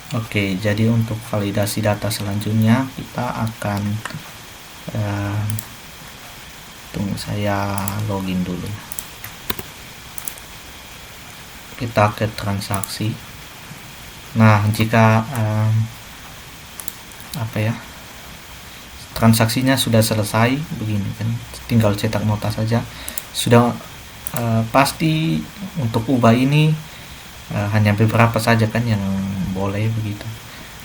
Oke, jadi untuk validasi data selanjutnya kita akan tunggu, saya login dulu. Kita ke transaksi. Nah, jika transaksinya sudah selesai begini kan, tinggal cetak nota saja. Sudah pasti untuk ubah ini hanya beberapa saja kan yang boleh begitu.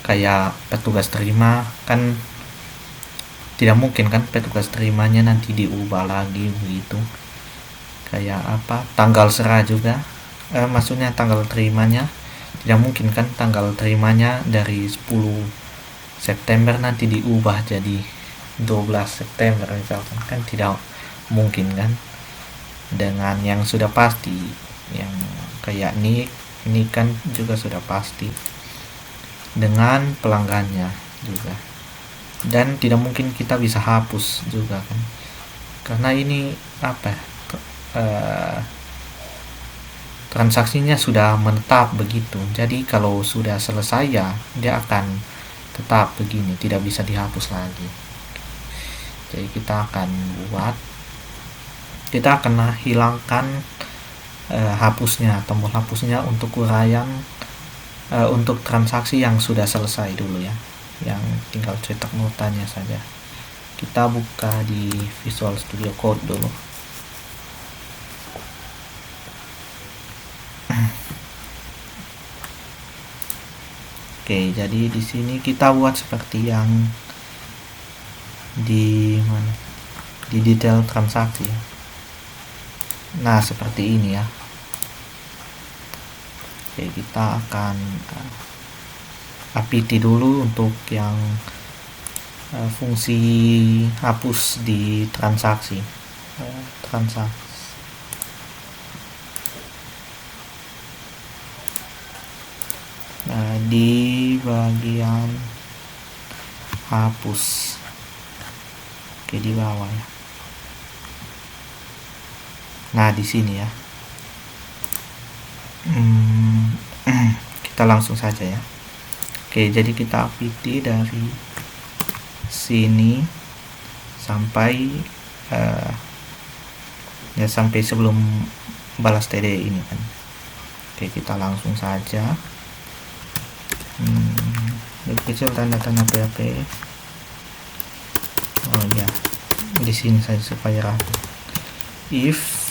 Kayak petugas terima kan tidak mungkin kan petugas terimanya nanti diubah lagi begitu. Kayak tanggal serah juga, maksudnya tanggal terimanya tidak mungkin kan tanggal terimanya dari 10 September nanti diubah jadi 12 September misalkan, kan tidak mungkin kan. Dengan yang sudah pasti yang kayak ini kan juga sudah pasti dengan pelanggannya juga, dan tidak mungkin kita bisa hapus juga kan, karena ini transaksinya sudah menetap begitu. Jadi kalau sudah selesai ya dia akan tetap begini, tidak bisa dihapus lagi. Jadi kita akan hilangkan hapusnya, tombol hapusnya untuk uraian untuk transaksi yang sudah selesai dulu ya, yang tinggal cetak notanya saja. Kita buka di Visual Studio Code dulu. Oke, jadi di sini kita buat seperti yang di detail transaksi. Nah, seperti ini ya. Oke, kita akan apt dulu untuk yang fungsi hapus di transaksi. Nah, di bagian hapus, oke, di bawah ya. Nah, di sini ya. Kita langsung saja ya. Oke, jadi kita apt dari sini sampai sampai sebelum balas TD ini kan. Oke, kita langsung saja. Lebih kecil tanda-tanda PHP. Oh ya, di sini saja supaya rapi. If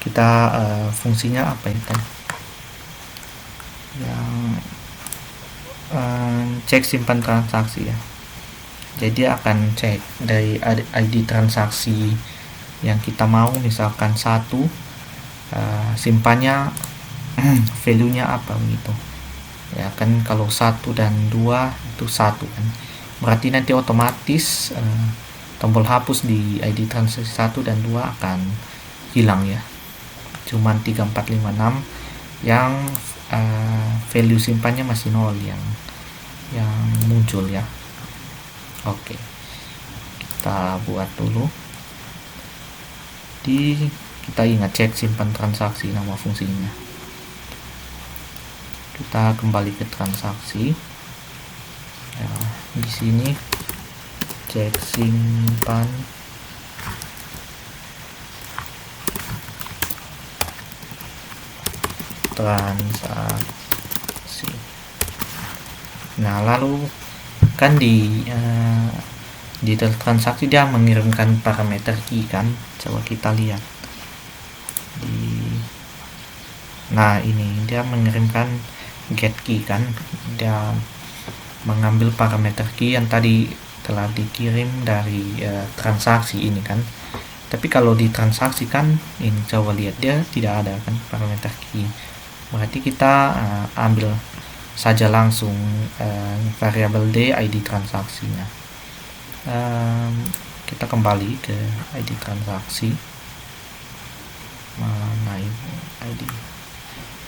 kita fungsinya apa itu? Yang cek simpan transaksi ya. Jadi akan cek dari ID transaksi yang kita mau, misalkan 1, simpannya value-nya apa gitu ya kan. Kalau 1 dan 2 itu 1 kan, berarti nanti otomatis tombol hapus di ID transaksi 1 dan 2 akan hilang ya. Cuman 3, 4, 5, 6 yang value simpannya masih 0 yang muncul ya. Oke, kita buat dulu. Kita ingat cek simpan transaksi nama fungsinya. Kita kembali ke transaksi ya, di sini cek simpan transaksi. Nah, lalu kan di transaksi dia mengirimkan parameter key kan. Coba kita lihat nah ini dia mengirimkan get key kan, dia mengambil parameter key yang tadi telah dikirim dari transaksi ini kan. Tapi kalau di transaksi kan ini, coba lihat dia tidak ada kan parameter key. Berarti kita ambil saja langsung variabel D ID transaksinya. Kita kembali ke ID transaksi. Mana ID?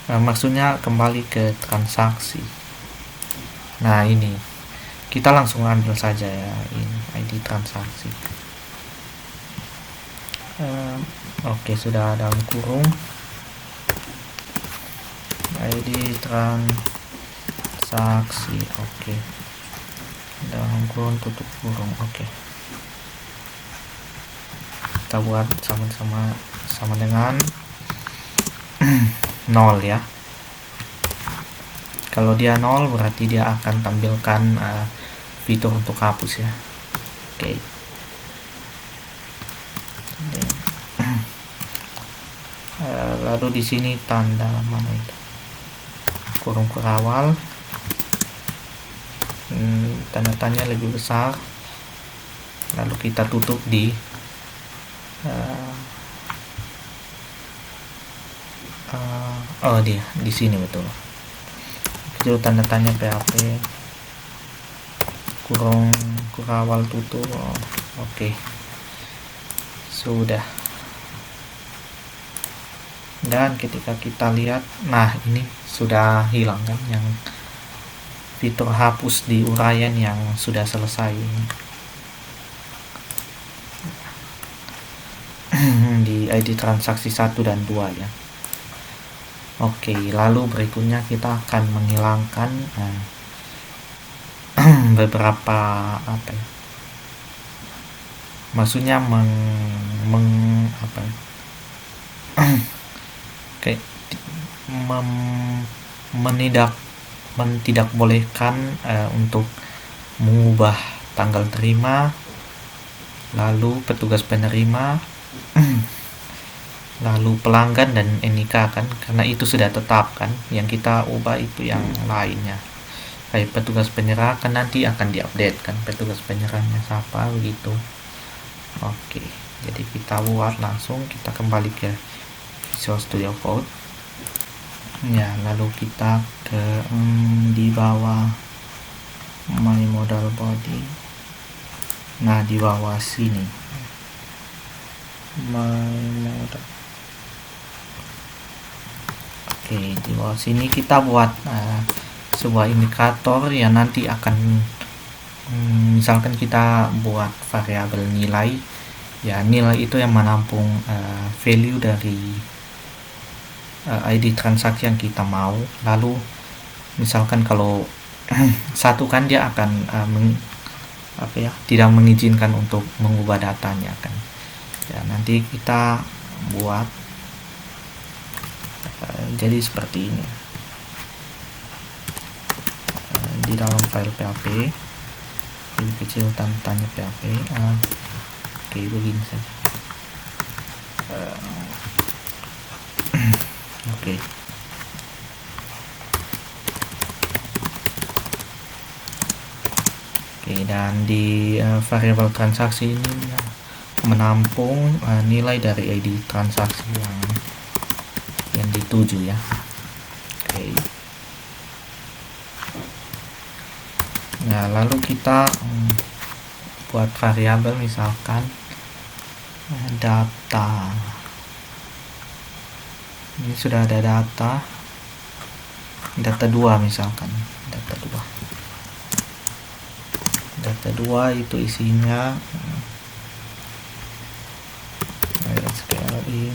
Maksudnya kembali ke transaksi. Nah, ini kita langsung ambil saja ya ini ID transaksi. Oke, sudah dalam kurung. ID transaksi. Oke, dalam kurung tutup kurung. Oke, kita buat sama dengan 0 ya. Kalau dia 0 berarti dia akan tampilkan fitur untuk hapus ya. Oke. Lalu di sini tanda mana itu, kurung kurawal, tanda tanya lebih besar, lalu kita tutup di dia di sini betul, itu tanda tanya PHP kurung kurawal tutup. Oke. Sudah. Dan ketika kita lihat, nah ini sudah hilang kan yang fitur hapus di uraian yang sudah selesai di ID transaksi 1 dan 2 ya. Oke, lalu berikutnya kita akan menghilangkan beberapa apa ya, maksudnya kayak tidak bolehkan untuk mengubah tanggal terima, lalu petugas penerima, lalu pelanggan dan NIK kan, karena itu sudah tetap kan. Yang kita ubah itu yang lainnya. Kayak petugas penyerah kan nanti akan diupdate kan, petugas penyerahnya siapa begitu. Oke, jadi kita buat langsung, kita kembali ke Visual Studio Code ya, lalu kita ke di bawah My Modal Body. Nah, di bawah sini My Modal. Oke, di bawah sini kita buat sebuah indikator yang nanti akan misalkan kita buat variabel nilai ya, nilai itu yang menampung value dari ID transaksi yang kita mau. Lalu misalkan kalau satu kan dia akan tidak mengizinkan untuk mengubah datanya kan ya, nanti kita buat jadi seperti ini di dalam file PHP lebih kecil tanya PHP. Oke, begini saja. Oke. Oke, dan di variabel transaksi ini menampung nilai dari ID transaksi yang dituju ya. Oke. Nah, lalu kita buat variabel misalkan data. Ini sudah ada data 2 misalkan, data 2 itu isinya sekali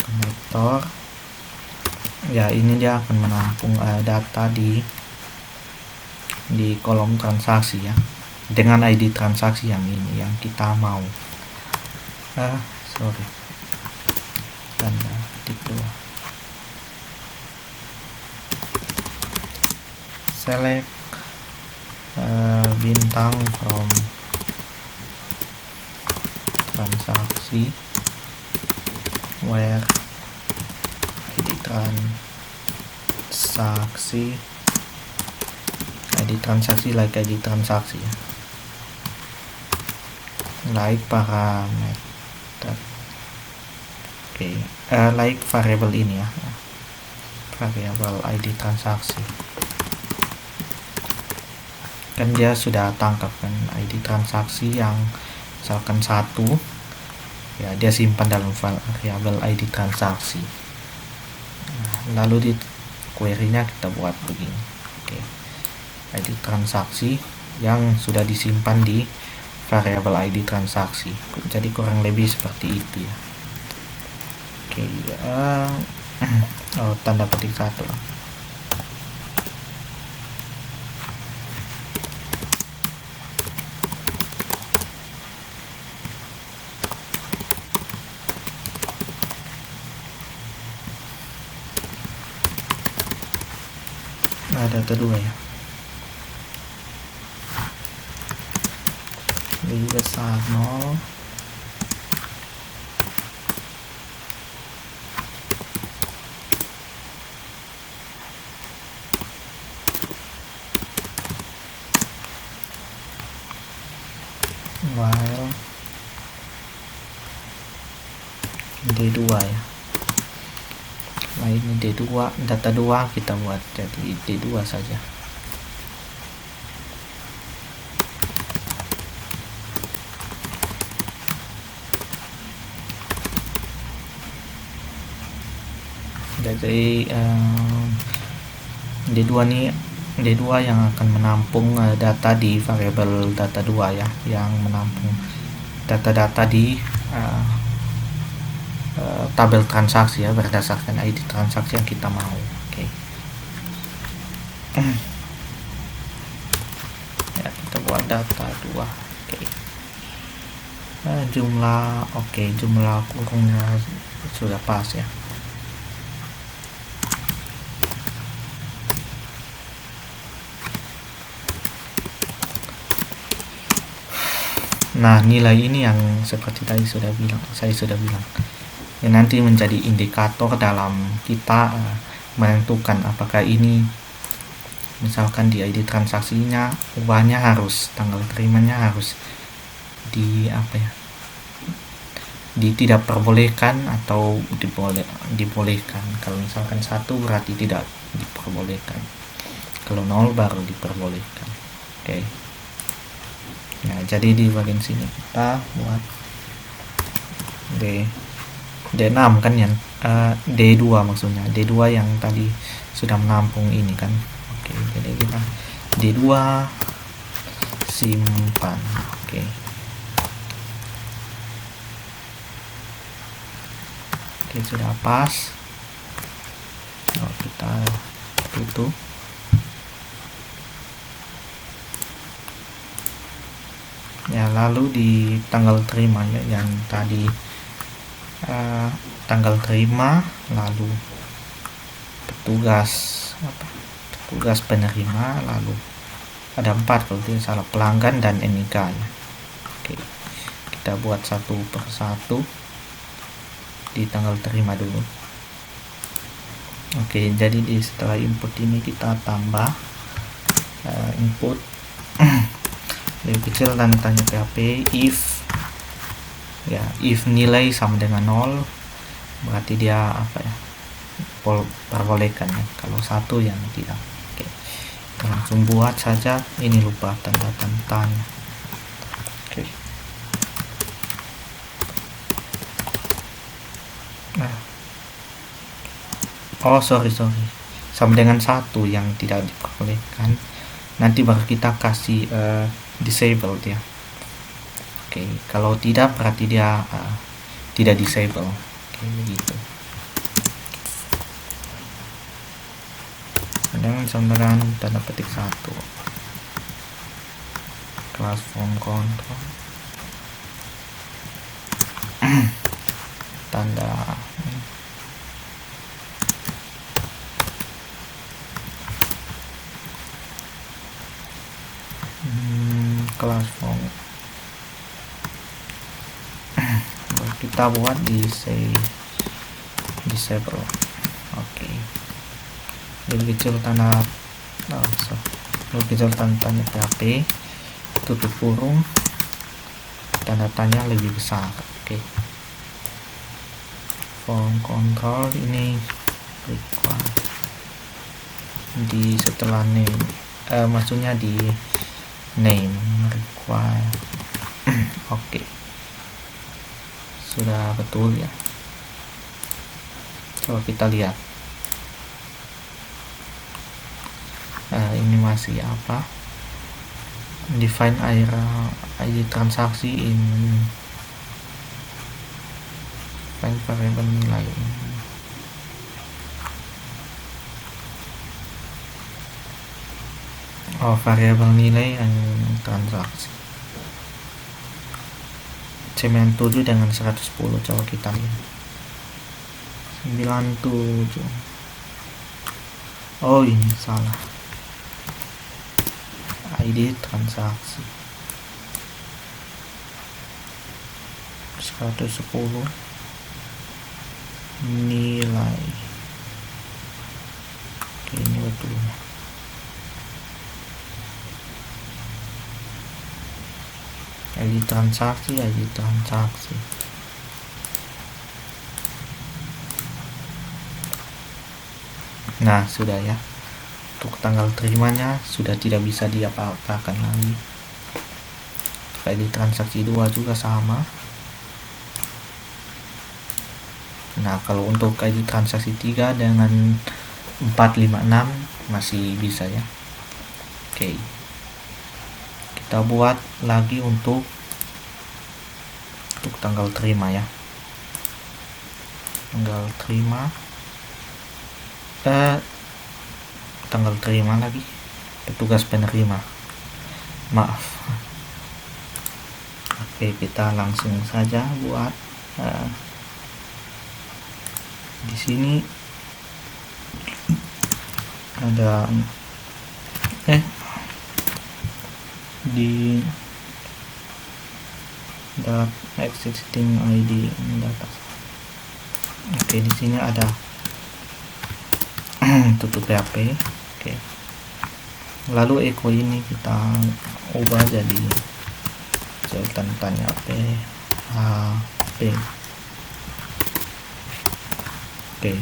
konektor ya, ini dia akan menampung data di kolom transaksi ya, dengan ID transaksi yang ini yang kita mau. Tanda titik 2. Select bintang from transaksi where ID transaksi like ID transaksi ya, like parameter. Oke, like variable ini ya, variable ID transaksi kan dia sudah tangkap kan ID transaksi yang misalkan 1 ya, dia simpan dalam variabel ID transaksi. Lalu di query-nya kita buat begini. Oke, ID transaksi yang sudah disimpan di variabel ID transaksi. Jadi kurang lebih seperti itu ya. Oke, oh, tanda petik 1 lah. Data 2 ya, lebih besar 0, while D2 ya. Nah ini D2, data 2 kita buat jadi D2 saja. Jadi D2 yang akan menampung data di variabel data 2 ya, yang menampung data-data di tabel transaksi ya, berdasarkan ID transaksi yang kita mau. Oke. Ya, kita buat data 2. Oke. Jumlah kurungnya sudah pas ya. Nah, nilai ini yang seperti tadi saya sudah bilang, yang nanti menjadi indikator dalam kita menentukan apakah ini, misalkan di ID transaksinya ubahnya harus, tanggal terimanya harus di tidak perbolehkan atau dibolehkan. Kalau misalkan 1 berarti tidak diperbolehkan, kalau 0 baru diperbolehkan. Oke. Nah, jadi di bagian sini kita buat D6 kan, yang D2 maksudnya, D2 yang tadi sudah menampung ini kan. Oke, jadi kita D2 simpan. Oke. Oke, sudah pas. Kita tutup. Ya, lalu di tanggal terima ya, yang tadi tanggal terima, lalu petugas penerima, lalu ada 4 kalau tidak salah, pelanggan dan NIK ya. Oke, kita buat satu per satu di tanggal terima dulu. Oke, jadi setelah input ini kita tambah input lebih kecil tanda tanya PHP if nilai sama dengan 0 berarti dia perbolehkan ya. Kalau 1 yang tidak. Oke, kita langsung buat saja. Ini lupa tanda tanya. Oke. Nah, sorry sama dengan 1 yang tidak diperbolehkan, nanti baru kita kasih disable dia. Oke, kalau tidak berarti dia tidak disable. Oke, begitu. Dengan sama tanda petik 1 class form control tanda class form kita buat disable. Oke, lebih kecil tanda tanya PHP, tutup kurung, tanda tanya lebih besar. Oke, form control ini require di setelah name, maksudnya di name require. Oke, sudah betul ya. Coba kita lihat ini masih define ID transaksi in find variable nilai. Variabel nilai transaksi C97 dengan 110. Coba kita lihat 97. Oh, ini salah, ID transaksi 110 nilai. Oke, ini betul. ID transaksi. Nah, sudah ya. Untuk tanggal terimanya sudah tidak bisa diapa-apakan lagi. ID transaksi 2 juga sama. Nah, kalau untuk ID transaksi 3 dengan 456 masih bisa ya. Oke. Kita buat lagi untuk tanggal terima ya. Tanggal terima lagi, petugas penerima, maaf. Oke, kita langsung saja buat di sini ada di existing ID data. Oke, di sini ada tutup PHP. Oke. Lalu echo ini kita ubah jadi tanda tanya PHP. Oke.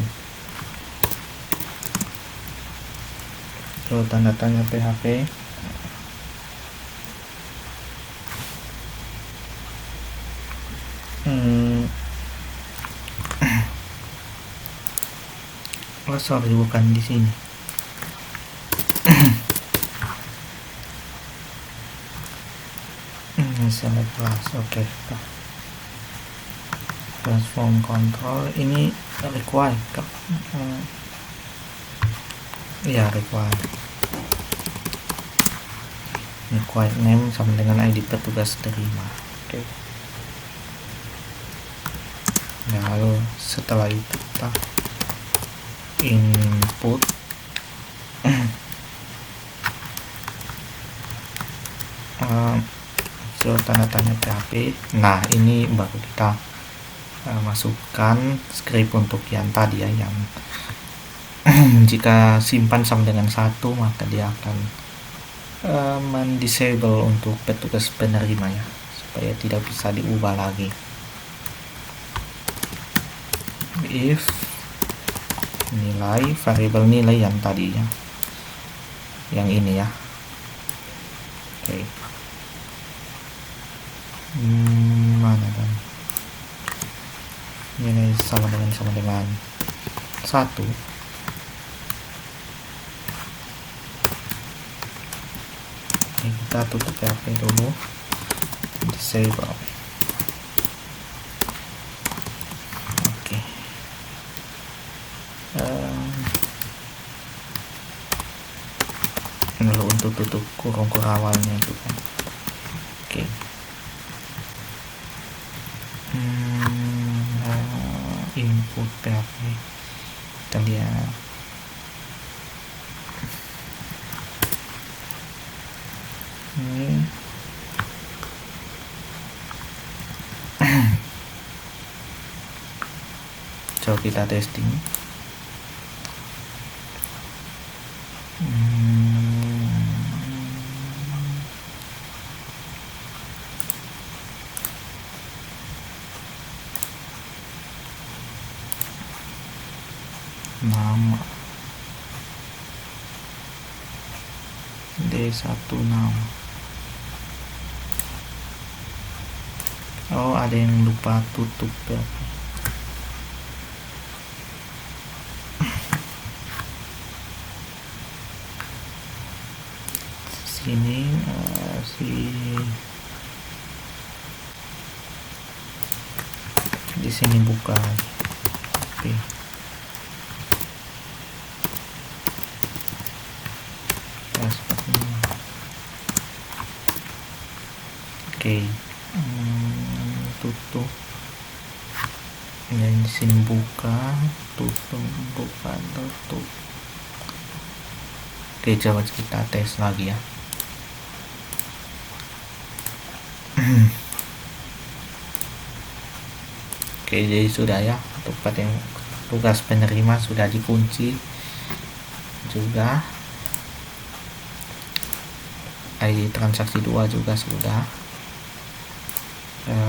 So, tanda tanya PHP. Oh, sorry, bukan di sini. Select class. Oke. Transform control ini required. Ya, required name sama dengan ID petugas terima. Oke. Nah, lalu setelah itu kita input tanda tanya PHP. Nah, ini baru kita masukkan script untuk yang tadi ya, yang jika simpan sama dengan 1 maka dia akan mendisable untuk petugas penerima ya, supaya tidak bisa diubah lagi. If nilai, variabel nilai yang tadi ya, yang ini ya. Oke. Mana kan nilai sama dengan 1. Oke, kita tutup PHP dulu, disable. Oke. Lalu untuk tutup kurung awalnya itu kan. Oke. Input PHP kita lihat. Coba kita testing. Nama D1 nama. Oh, ada yang lupa tutup ya. Sini di sini buka. Oke. Ya, seperti ini. Oke. Tutup. Dan di sini buka, tutup, buka, tutup. Oke, coba kita tes lagi ya. Oke, jadi sudah ya, untuk yang tugas penerima sudah dikunci juga, ID transaksi 2 juga sudah.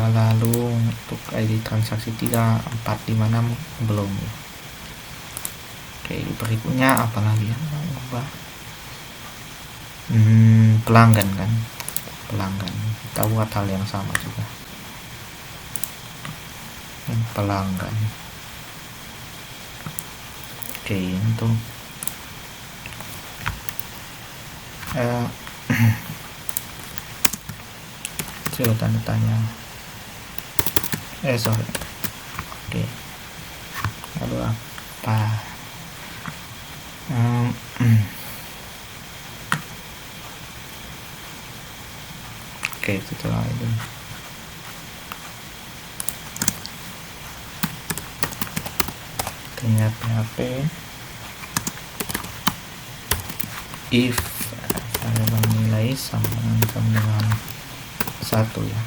Lalu untuk ID transaksi 3, 4, 5, 6 belum ya. Oke, berikutnya apa lagi ya? Pelanggan kan, pelanggan kita buat hal yang sama juga. Pelanggan. Oke, untuk coba tanda tanya. Sorry. Oke. Lalu apa? Oke, setelah itu ternyata PHP if variabel nilai sama dengan 1 ya.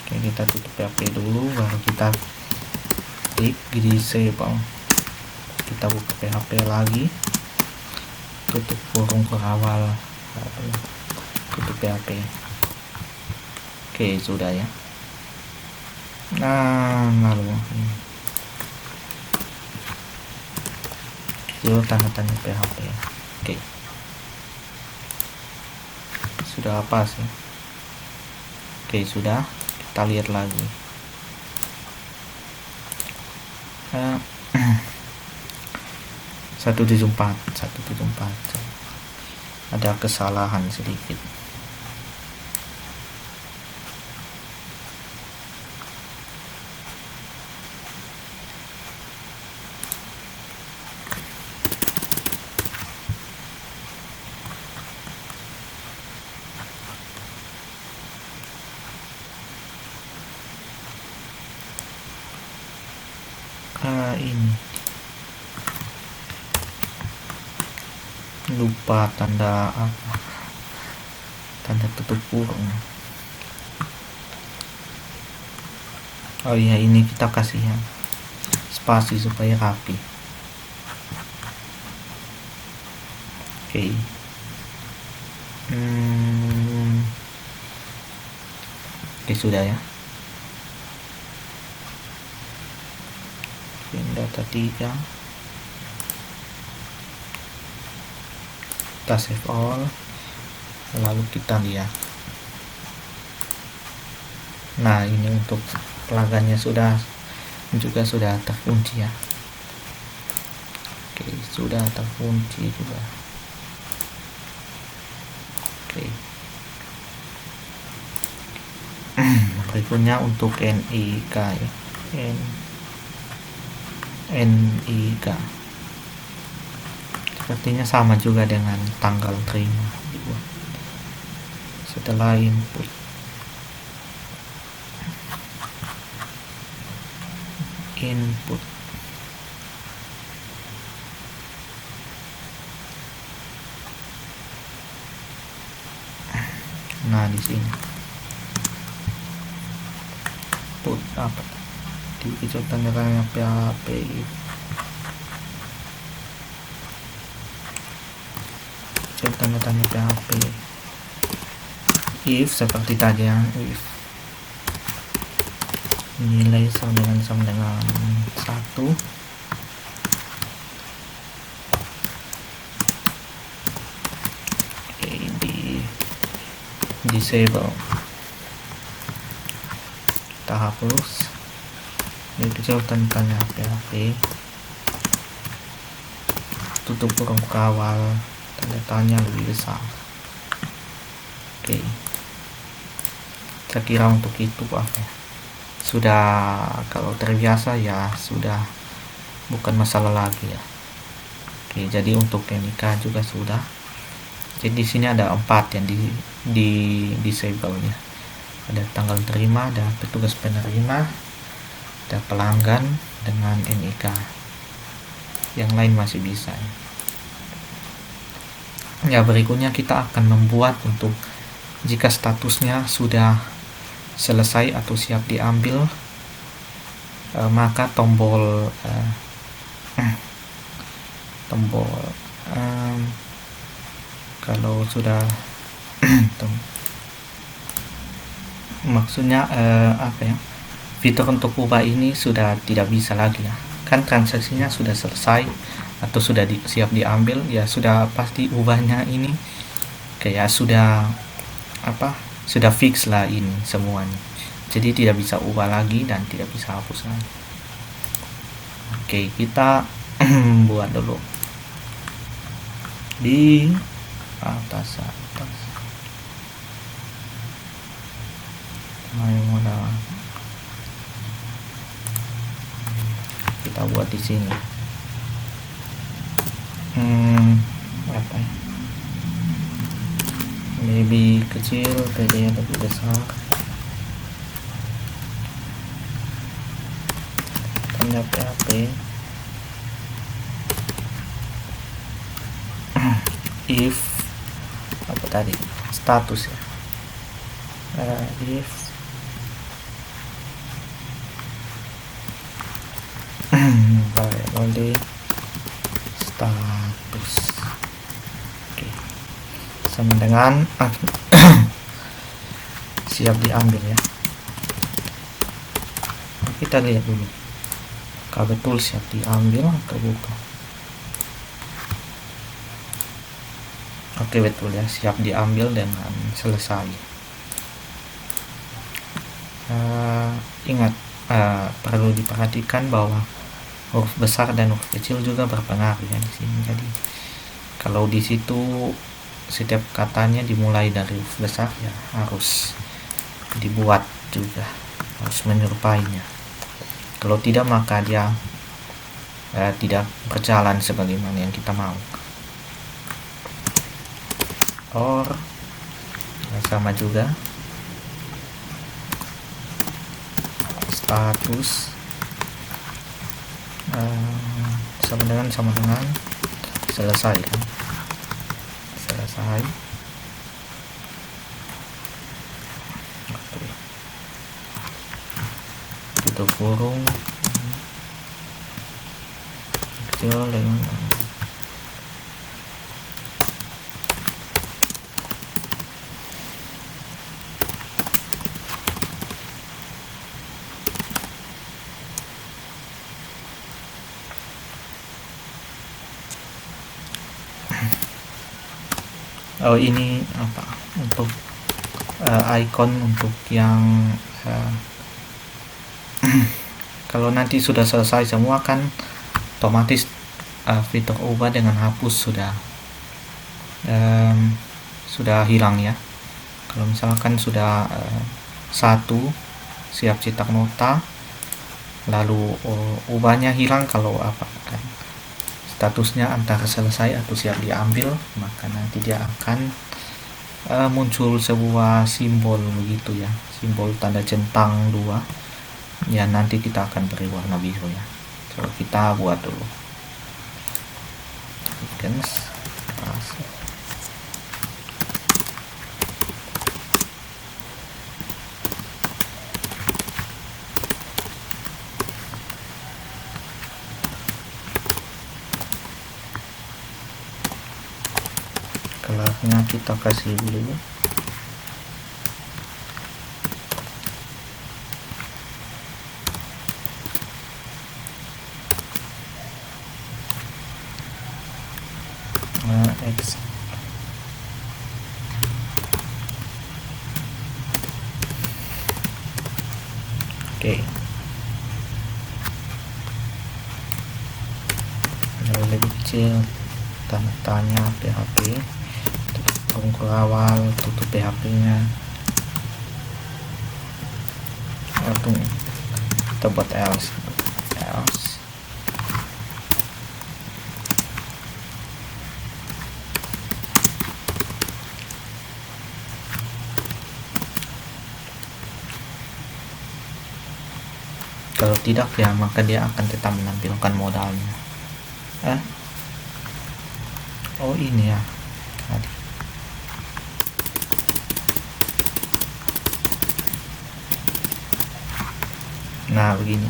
Oke, kita tutup PHP dulu, baru kita klik disable. Kita buka PHP lagi, tutup kurung ke awal, tutup PHP. Oke, sudah ya. Nah, lalu itu tanda tanya PHP. Oke, sudah apa sih? Oke, sudah. Kita lihat lagi. 174 ada kesalahan sedikit. Ini lupa tanda apa, tanda tutup kurung. Oh iya, ini kita kasih ya spasi supaya rapi. Oke. Oke, sudah ya. Data 3, kita save all, lalu kita lihat. Nah, ini untuk pelanggannya juga sudah terkunci ya. Oke, sudah terkunci juga. Oke. Berikutnya untuk NIK ya. NIK sepertinya sama juga dengan tanggal terima. Setelah input nah di sini put apa di hijau tanda tanya PHP tanda tanya PHP if seperti tadi yang if nilai sama dengan 1. Oke, di disable kita hapus. Itu jauh tanda PHP tutup kurung kawal tanda tanya lebih besar. Oke, saya kira untuk itu apa ya, sudah, kalau terbiasa ya sudah bukan masalah lagi ya. Oke, jadi untuk NIK juga sudah. Jadi di sini ada 4 yang di disable ya. Ada tanggal terima, ada petugas penerima, ada pelanggan dengan NIK. Yang lain masih bisa ya. Ya, berikutnya kita akan membuat untuk jika statusnya sudah selesai atau siap diambil, maka tombol kalau sudah maksudnya apa ya, fitur untuk ubah ini sudah tidak bisa lagi ya, kan transaksinya sudah selesai atau sudah siap diambil ya, sudah pasti ubahnya ini kayak sudah fix lah ini semuanya, jadi tidak bisa ubah lagi dan tidak bisa hapus lagi. Oke, kita buat dulu di atas modal kita buat di sini apa ya, lebih kecil, PD lebih besar, tanda PHP if apa tadi status ya, if variable status. Oke, sama dengan siap diambil ya. Kita lihat dulu kalau betul siap diambil atau bukan. Oke, betul ya, siap diambil dengan selesai. Ingat, perlu diperhatikan bahwa huruf besar dan huruf kecil juga berpengaruh ya di sini. Jadi kalau di situ setiap katanya dimulai dari huruf besar ya harus dibuat juga, harus menyerupainya. Kalau tidak maka dia tidak berjalan sebagaimana yang kita mau. Or sama juga status sama dengan selesai kan, selesai. Tutup kurung kecil dengan ini apa untuk icon untuk yang kalau nanti sudah selesai semua kan otomatis fitur ubah dengan hapus sudah hilang ya. Kalau misalkan sudah satu siap cetak nota lalu ubahnya hilang, kalau apa kan statusnya antara selesai atau siap diambil, maka nanti dia akan muncul sebuah simbol begitu ya, simbol tanda centang 2 ya, nanti kita akan beri warna biru ya. Coba kita buat dulu kelasnya kita kasih dulu X. Oke, lebih kecil tanda tanya PHP, kurung awal, tutup PHP-nya. Lalu kita buat else. Kalau tidak ya maka dia akan tetap menampilkan modalnya. Oh ini ya tadi. Nah begini.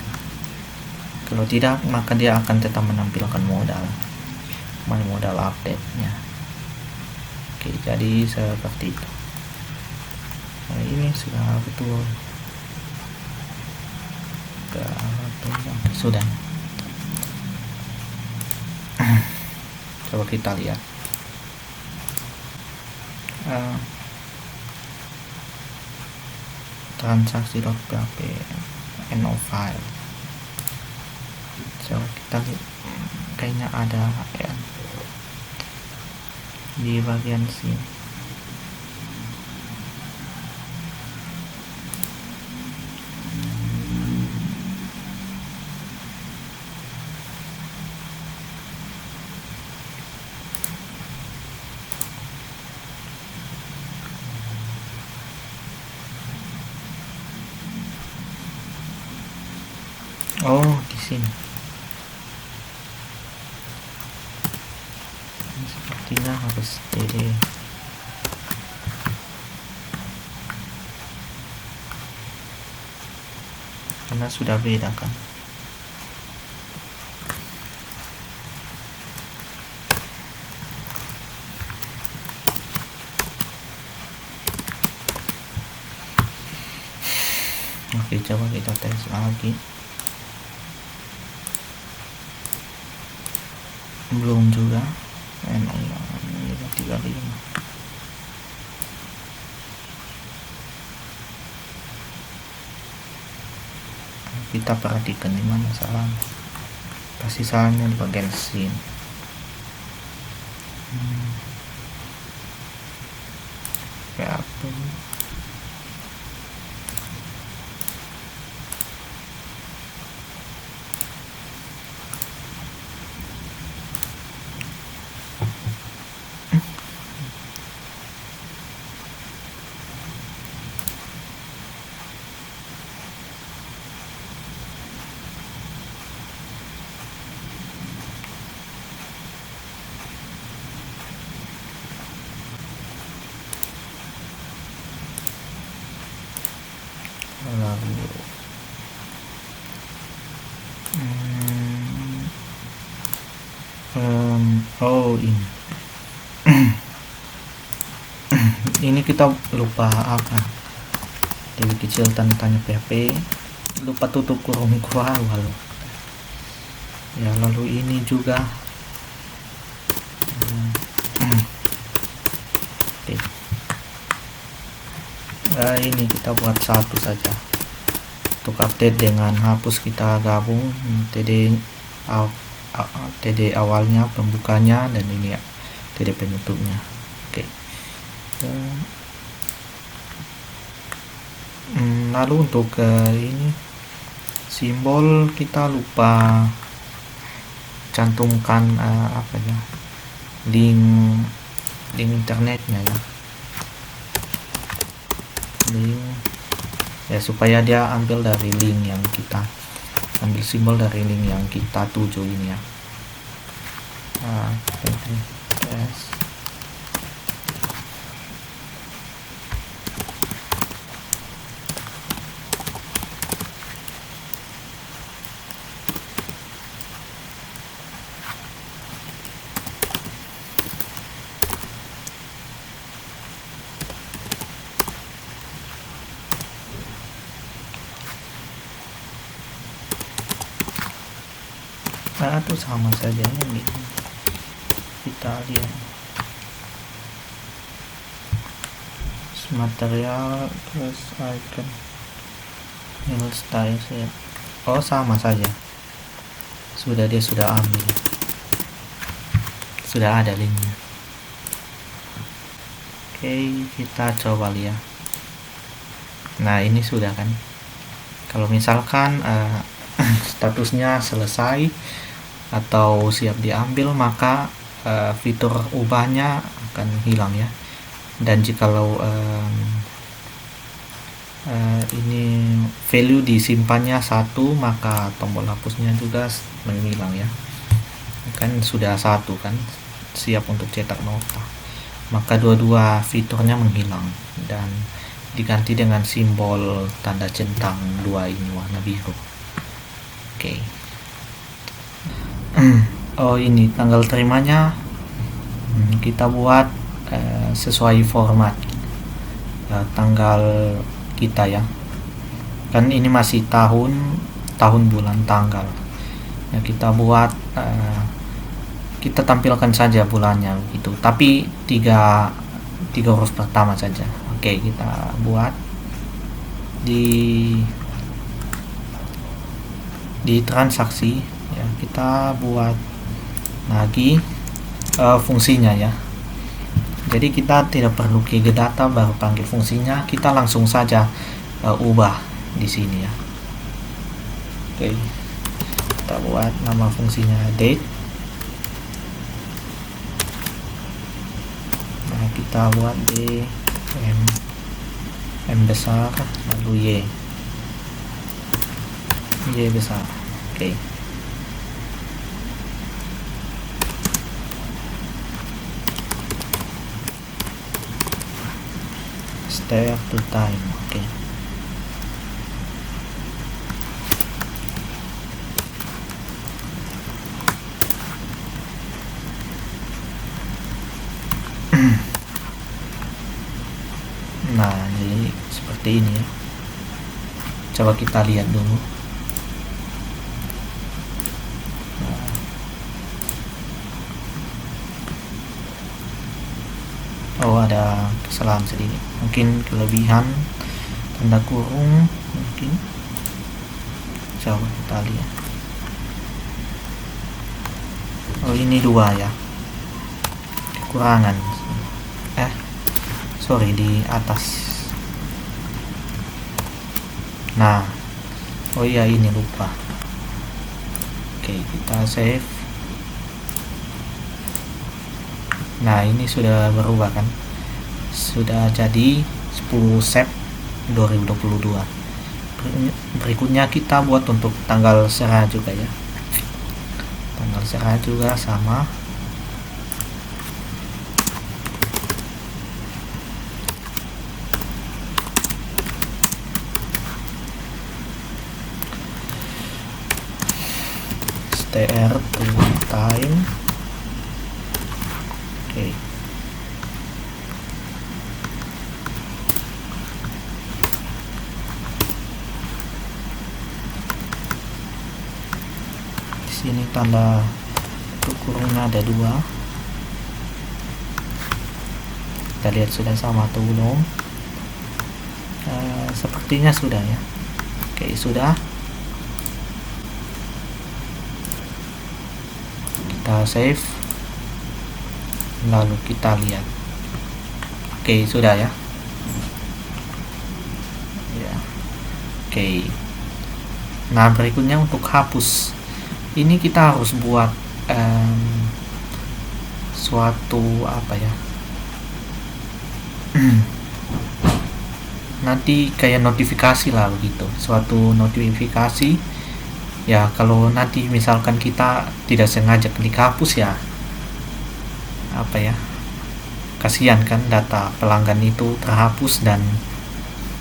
Kalau tidak maka dia akan tetap menampilkan modal update nya. Oke, jadi seperti itu. Nah, ini sudah betul. Sudah. Coba kita lihat. Transaksi.php no file. Coba kita lihat. Kayaknya ada ya di bagian sini. Oh, di sini. Ini sepertinya harus TD. Karena sudah beda kan. Oke, coba kita tes lagi. Belum juga. Ini 35. Kita perhatikan di mana salah. Pasti salahnya di bagian sini. Kayak apa? Lalu oh ini ini kita lupa apa Dewi kecil tanda tanya PHP, lupa tutup kurung awal ya. Lalu ini juga ini kita buat satu saja untuk update dengan hapus. Kita gabung TD awalnya, pembukanya, dan ini ya TD penutupnya. Oke. Lalu untuk ini simbol kita lupa cantumkan apa ya, link internetnya ya, link ya, supaya dia ambil dari link yang kita ambil simbol dari link yang kita tuju ini ya. Yes. Nah, itu sama saja ini. Kita lihat material terus icon email style ya. Oh, sama saja, dia sudah ambil sudah ada linknya. Oke, kita coba lihat. Nah, ini sudah kan. Kalau misalkan statusnya selesai atau siap diambil, maka fitur ubahnya akan hilang ya. Dan jikalau ini value disimpannya 1, maka tombol hapusnya juga menghilang ya. Kan sudah 1 kan, siap untuk cetak nota, maka dua-dua fiturnya menghilang dan diganti dengan simbol tanda centang 2 ini warna biru. Oke. Oh, ini tanggal terimanya kita buat sesuai format tanggal kita ya, kan ini masih tahun bulan tanggal ya. Kita buat kita tampilkan saja bulannya gitu, tapi tiga huruf pertama saja. Oke, kita buat di transaksi ya, kita buat lagi fungsinya ya. Jadi kita tidak perlu ke data baru panggil fungsinya, kita langsung saja ubah di sini ya. Oke, kita buat nama fungsinya date. Nah, kita buat d m besar lalu y besar. Oke. Start to time. Oke. Nah, jadi seperti ini ya. Coba kita lihat dulu. Oh, ada kesalahan sedikit, mungkin kelebihan tanda kurung mungkin. Coba kita lihat. Oh, ini 2 ya, kekurangan. Sorry, di atas. Nah, oh iya, ini lupa. Oke, kita save. Nah, ini sudah berubah kan, sudah jadi 10 Sep 2022. Berikutnya kita buat untuk tanggal serah juga ya. Tanggal serah juga sama. Str to time. Oke. Di sini tanda kurungnya ada 2. Kita lihat sudah sama atau belum. Sepertinya sudah ya. Oke, sudah. Kita save, lalu kita lihat. Oke, sudah ya. Oke. Nah, berikutnya untuk hapus, ini kita harus buat suatu apa ya, nanti kayak notifikasi lah begitu, suatu notifikasi ya. Kalau nanti misalkan kita tidak sengaja klik hapus ya, apa ya, kasihan kan data pelanggan itu terhapus dan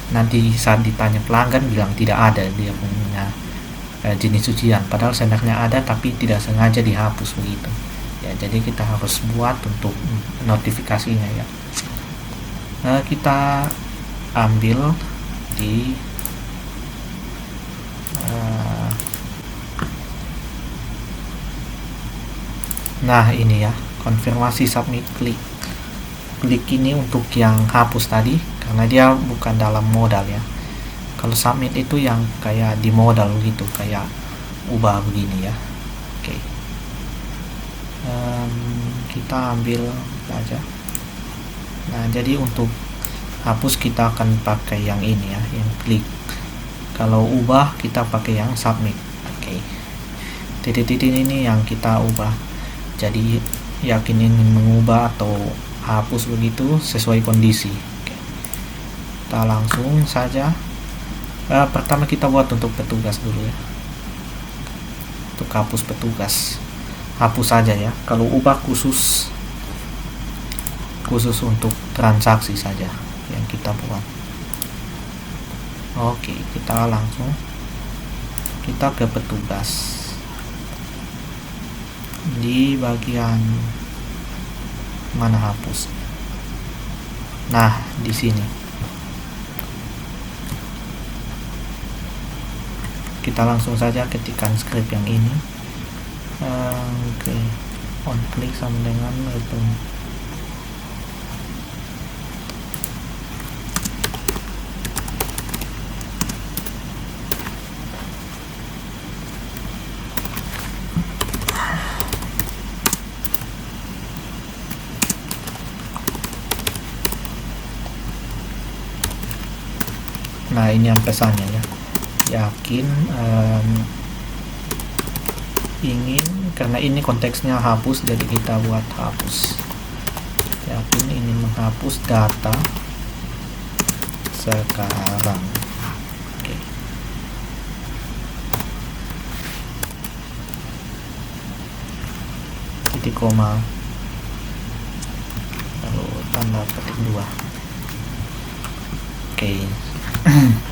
nanti saat ditanya pelanggan bilang tidak ada dia punya jenis cucian, padahal sebenarnya ada tapi tidak sengaja dihapus begitu ya. Jadi kita harus buat untuk notifikasinya ya. Kita ambil di nah ini ya, konfirmasi submit klik ini untuk yang hapus tadi karena dia bukan dalam modal ya. Kalau submit itu yang kayak di modal gitu, kayak ubah begini ya. Oke. kita ambil saja. Nah, jadi untuk hapus kita akan pakai yang ini ya, yang klik. Kalau ubah kita pakai yang submit. Oke. Titik-titik ini yang kita ubah. Jadi yakin ingin mengubah atau hapus begitu sesuai kondisi. Oke. Kita langsung saja. Pertama kita buat untuk petugas dulu ya. Untuk hapus petugas. Hapus saja ya. Kalau ubah khusus untuk transaksi saja yang kita buat. Oke, kita langsung ke petugas. Di bagian mana hapus? Nah, di sini. Kita langsung saja ketikkan script yang ini. Oke. On klik sama dengan return. Nah, ini yang pesannya ya. Yakin ingin, karena ini konteksnya hapus, jadi kita buat hapus. Yakin ingin menghapus data sekarang. Oke. Titik koma, lalu tanda petik 2. Oke.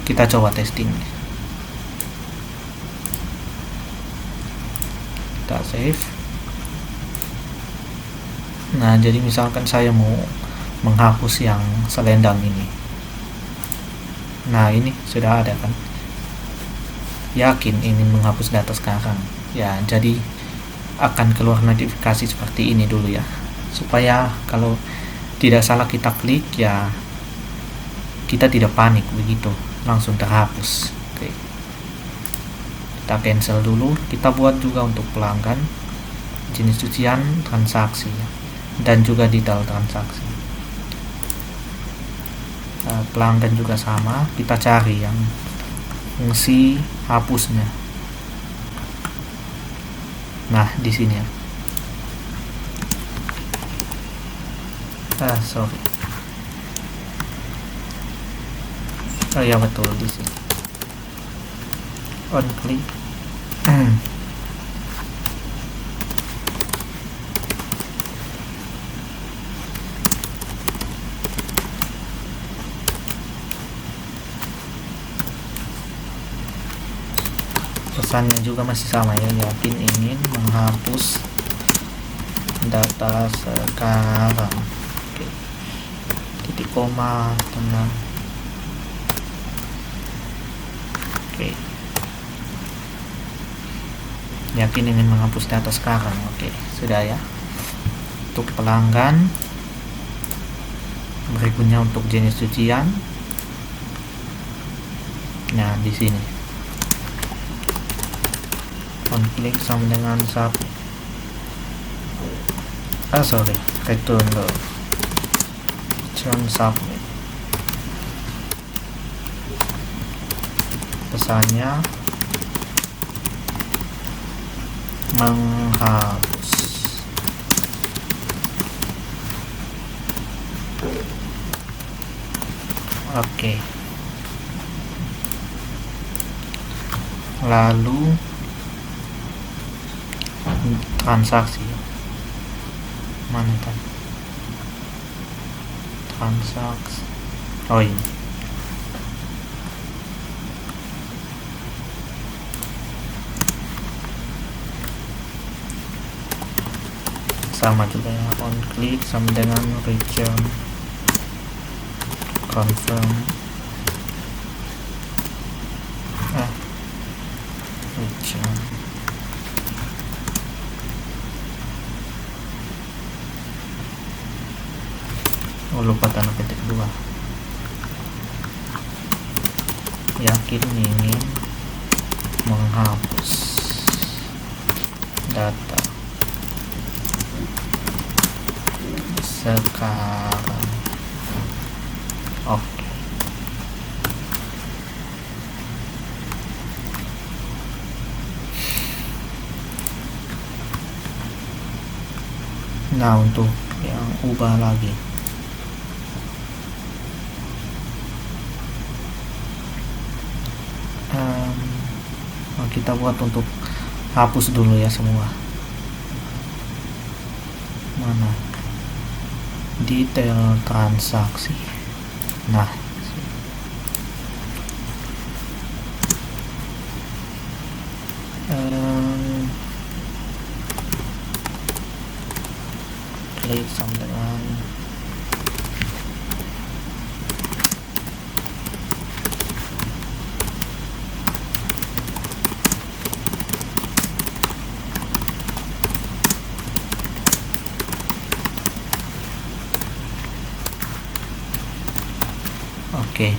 Kita coba testing. Kita save. Nah, jadi misalkan saya mau menghapus yang selendang ini. Nah, ini sudah ada kan. Yakin ingin menghapus data sekarang. Ya, jadi akan keluar notifikasi seperti ini dulu ya. Supaya kalau tidak salah kita klik ya, kita tidak panik begitu, langsung terhapus. Oke. Kita cancel dulu. Kita buat juga untuk pelanggan, jenis cucian, transaksi ya, dan juga detail transaksi. Pelanggan juga sama, kita cari yang fungsi hapusnya. Nah, di sini ya. Sorry. Oh ya, betul di sini. On klik. Pesannya juga masih sama ya, yakin ingin menghapus data sekarang. Oke. Titik koma, tenang. Oke. Yakin ingin menghapus data sekarang. Oke, sudah ya. Untuk pelanggan, berikutnya untuk jenis cucian. Nah, di sini. On klik sama dengan return dulu. Submit. Pesannya menghapus. Oke. Lalu transaksi. Mana kan? Transaksi. Oh, ini. Sama juga ya, on klik sama dengan return, confirm, return. Oh, lupa tanda petik 2. Yakin ingin menghapus data sekarang. Oke. Nah, untuk yang ubah lagi, kita buat untuk hapus dulu ya semua. Mana detail transaksi. Nah, klik sama dengan oke.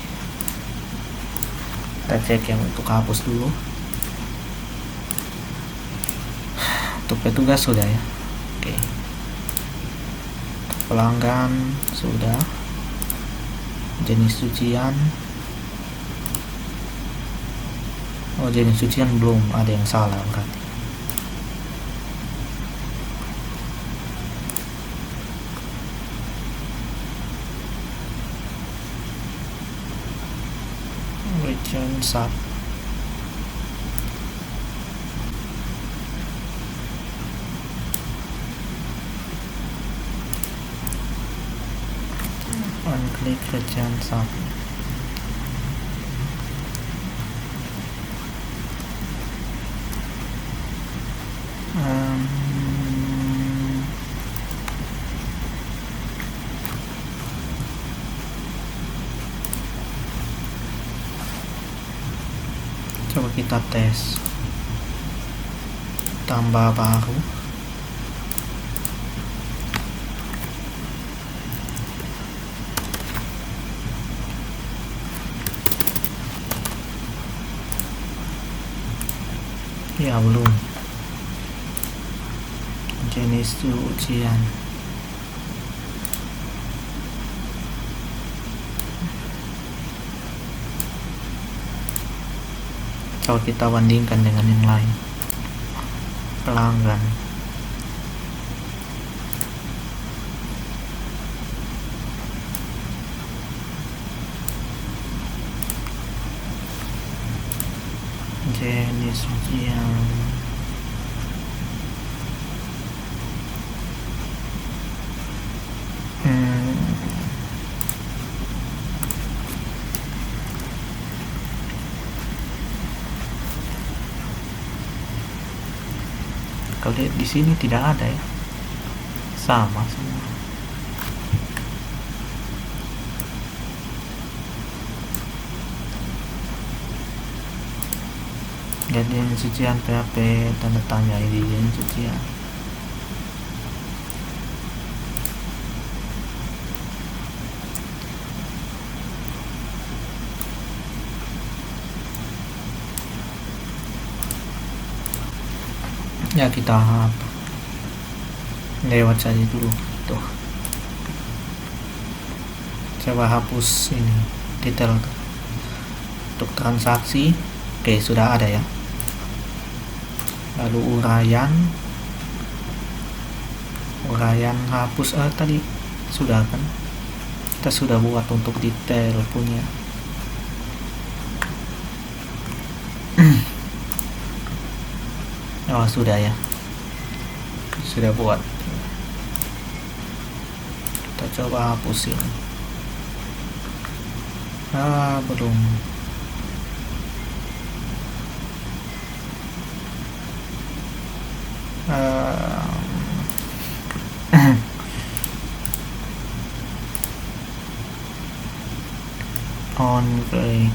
Kita cek yang untuk hapus dulu. Untuk petugas sudah ya. Oke. Untuk pelanggan sudah. Jenis cucian. Oh, jenis cucian belum, ada yang salah berarti. Return sub. Klik return sub. Coba kita tes tambah baru. Ya belum. Jenis cucian. Coba kita bandingkan dengan yang lain. Pelanggan. Jenis cucian. Kalau lihat di sini tidak ada ya, sama semua. Jadi cucian PHP tanda tanya ID cucian. Ya kita lewat saja dulu tuh. Coba hapus ini detail untuk transaksi. Oke, sudah ada ya. Lalu uraian hapus tadi sudah kan, kita sudah buat untuk detail punya. Oh sudah ya, sudah buat. Kita coba hapusin. Belum. On break.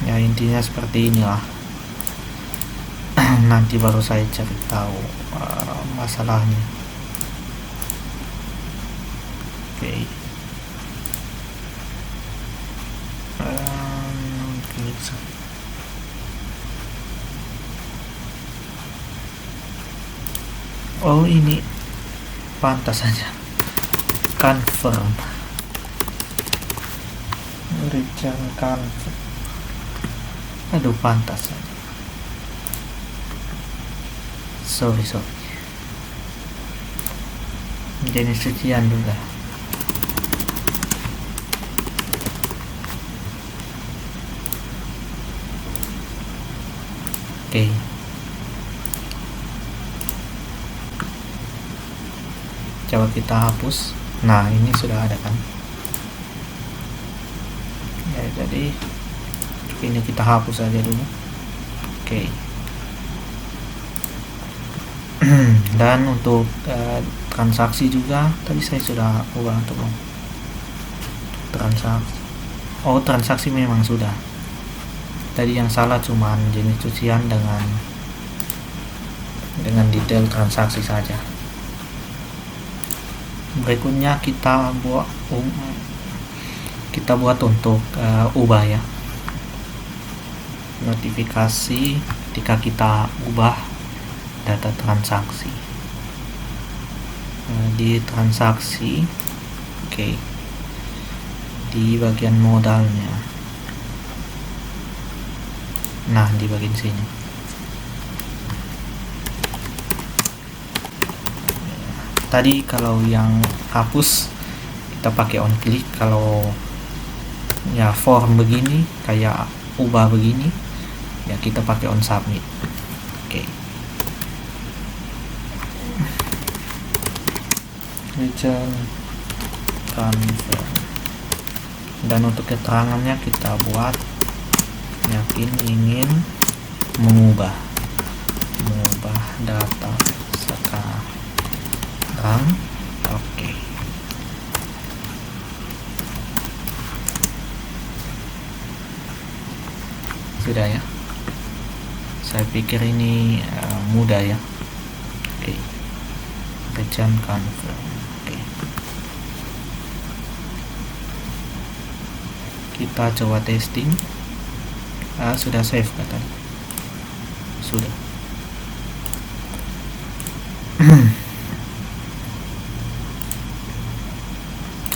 Ya intinya seperti inilah. Nanti baru saya cari tahu masalahnya. Oke. Klik oh ini pantas saja confirm return confirm, aduh pantas saja, sorry jenis cucian juga. Oke. Coba kita hapus. Nah, ini sudah ada kan. Ya, jadi ini kita hapus aja dulu. Oke. Dan untuk transaksi juga tadi saya sudah ubah untuk transaksi. Oh, transaksi memang sudah. Tadi yang salah cuman jenis cucian dengan detail transaksi saja. Berikutnya kita buat untuk ubah ya, notifikasi ketika kita ubah data transaksi di transaksi. Oke. Di bagian modalnya, nah di bagian sini tadi kalau yang hapus kita pakai on click, kalau ya form begini kayak ubah begini ya kita pakai on submit. Oke. Return confirm, dan untuk keterangannya kita buat yakin ingin mengubah data sekarang. Oke. Sudah ya, saya pikir ini mudah ya. Oke. Return confirm. Oke. Kita coba testing. Sudah save katanya. Sudah.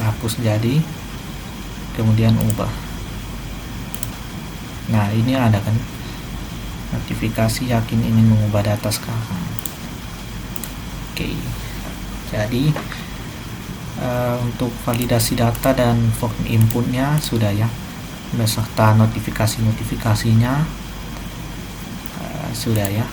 Hapus jadi, kemudian ubah. Nah, ini ada kan notifikasi yakin ingin mengubah data sekarang. Oke. Jadi untuk validasi data dan form inputnya sudah ya, beserta notifikasinya sudah ya.